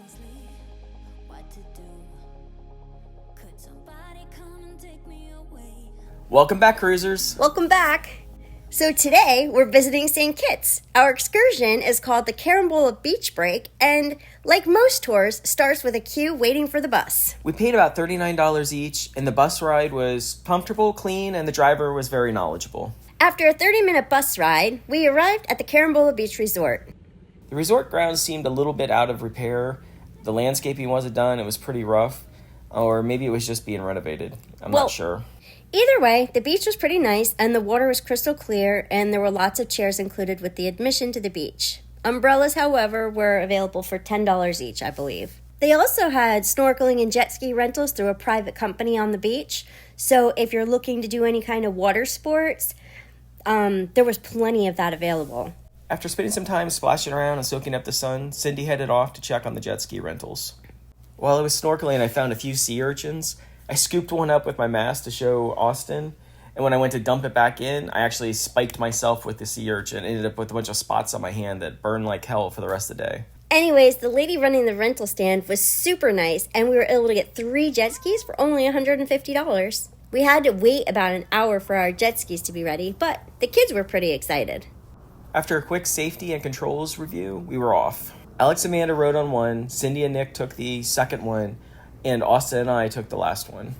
sleep, what to do? Could somebody come and take me away? Welcome back, cruisers. Welcome back. So today we're visiting St. Kitts. Our excursion is called the Carambola Beach Break, and like most tours, starts with a queue waiting for the bus. We paid about $39 each, and the bus ride was comfortable, clean, and the driver was very knowledgeable. After a 30-minute bus ride, we arrived at the Carambola Beach Resort. The resort grounds seemed a little bit out of repair. The landscaping wasn't done. It was pretty rough. Or maybe it was just being renovated. I'm not sure. Either way, the beach was pretty nice, and the water was crystal clear, and there were lots of chairs included with the admission to the beach. Umbrellas, however, were available for $10 each, I believe. They also had snorkeling and jet ski rentals through a private company on the beach. So if you're looking to do any kind of water sports, there was plenty of that available. After spending some time splashing around and soaking up the sun, Cyndi headed off to check on the jet ski rentals. While I was snorkeling, I found a few sea urchins. I scooped one up with my mask to show Austin, and when I went to dump it back in, I actually spiked myself with the sea urchin and ended up with a bunch of spots on my hand that burned like hell for the rest of the day. Anyways, the lady running the rental stand was super nice, and we were able to get 3 jet skis for only $150. We had to wait about an hour for our jet skis to be ready, but the kids were pretty excited. After a quick safety and controls review, we were off. Alex and Amanda rode on one, Cyndi and Nick took the second one, and Austin and I took the last one.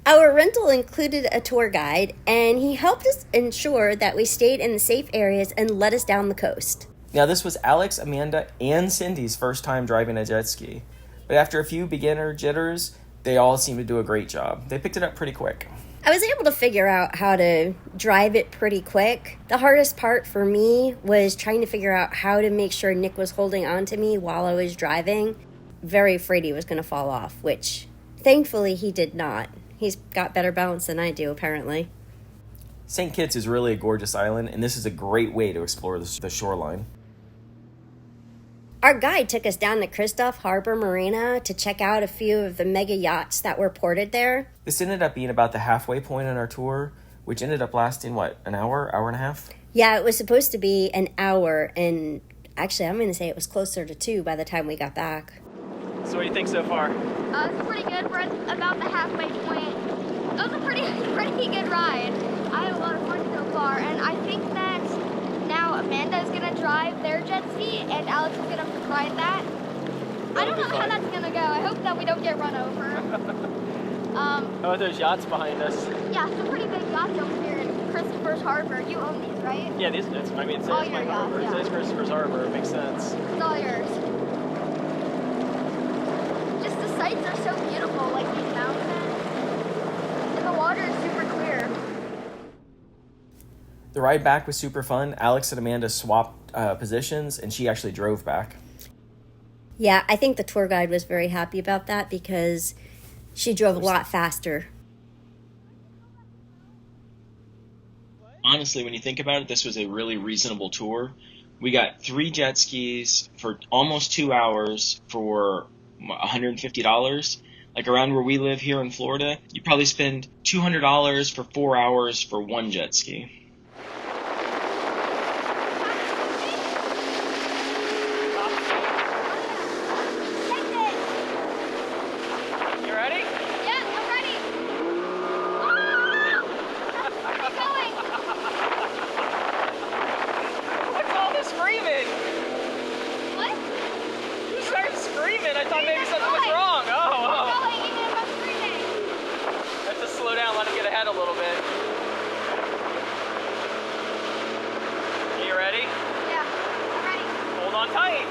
Our rental included a tour guide, and he helped us ensure that we stayed in the safe areas and led us down the coast. Now, this was Alex, Amanda, and Cindy's first time driving a jet ski. But after a few beginner jitters, they all seemed to do a great job. They picked it up pretty quick. I was able to figure out how to drive it pretty quick. The hardest part for me was trying to figure out how to make sure Nick was holding on to me while I was driving. Very afraid he was going to fall off, which thankfully he did not. He's got better balance than I do, apparently. St. Kitts is really a gorgeous island, and this is a great way to explore the shoreline. Our guide took us down to Christoph Harbor Marina to check out a few of the mega yachts that were ported there. This ended up being about the halfway point on our tour, which ended up lasting, an hour and a half? Yeah, it was supposed to be an hour, and actually I'm going to say it was closer to 2 by the time we got back. So what do you think so far? It's pretty good. We're at about the halfway point. It was a pretty good ride. I had a lot of fun so far, and I think that now Amanda is going to drive their jet ski, and Alex is going to ride that. I don't know how that's going to go. I hope that we don't get run over. How about those yachts behind us? Yeah, some pretty big yachts over here in Christopher's Harbor. You own these, right? Yeah, it says my harbor. Yeah. It says Christopher's Harbor. It makes sense. It's all yours. Just the sights are so beautiful, like these mountains. And the water is super clear. The ride back was super fun. Alex and Amanda swapped positions, and she actually drove back. Yeah, I think the tour guide was very happy about that because she drove a lot faster. Honestly, when you think about it, this was a really reasonable tour. We got 3 jet skis for almost 2 hours for $150. Like around where we live here in Florida, you probably spend $200 for 4 hours for 1 jet ski. I thought maybe something was wrong. I have to slow down, let him get ahead a little bit. You ready? Yeah, I'm ready. Hold on tight.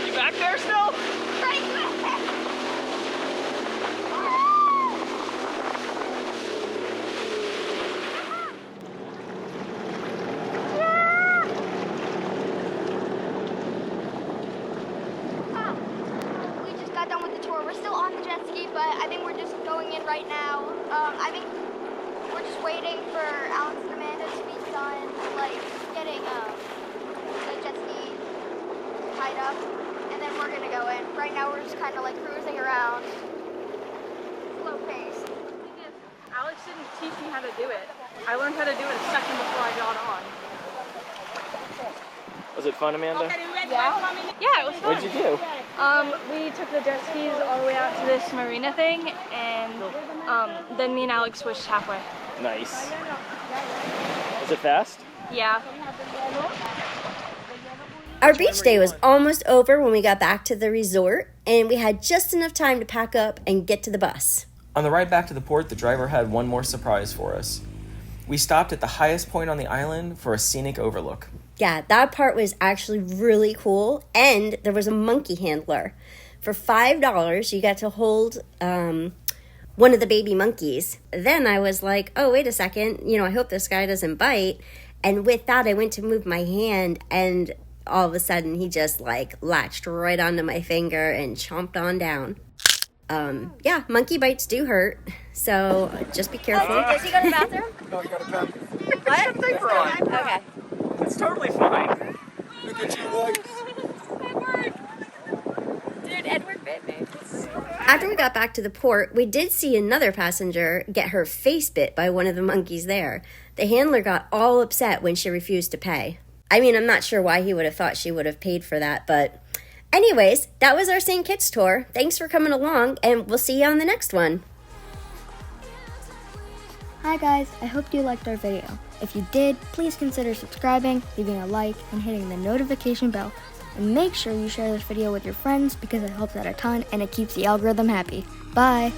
You back there still? We're still on the jet ski, but I think we're just going in right now. I think we're just waiting for Alex and Amanda to be done, like getting the jet ski tied up, and then we're gonna go in. Right now, we're just kind of like cruising around, slow pace. Alex didn't teach me how to do it. I learned how to do it a second before I got on. Was it fun, Amanda? Yeah, it was fun. What'd you do? We took the jet skis all the way out to this Marina thing, and then me and Alex switched halfway. Nice. Was it fast? Yeah. Our beach day was almost over when we got back to the resort, and we had just enough time to pack up and get to the bus. On the ride back to the port, the driver had one more surprise for us. We stopped at the highest point on the island for a scenic overlook. Yeah, that part was actually really cool, and there was a monkey handler. For $5, you got to hold one of the baby monkeys. Then I was like, oh, wait a second, I hope this guy doesn't bite. And with that, I went to move my hand, and all of a sudden, he just, latched right onto my finger and chomped on down. Yeah, monkey bites do hurt, so just be careful. Does he go to the bathroom? No, you gotta come. What? Diaper on. Okay. It's totally fine. Dude, Edward bit me. After we got back to the port, we did see another passenger get her face bit by one of the monkeys there. The handler got all upset when she refused to pay. I mean, I'm not sure why he would have thought she would have paid for that, but anyways, that was our St. Kitts tour. Thanks for coming along, and we'll see you on the next one. Hi guys, I hope you liked our video. If you did, please consider subscribing, leaving a like, and hitting the notification bell. And make sure you share this video with your friends because it helps out a ton and it keeps the algorithm happy. Bye!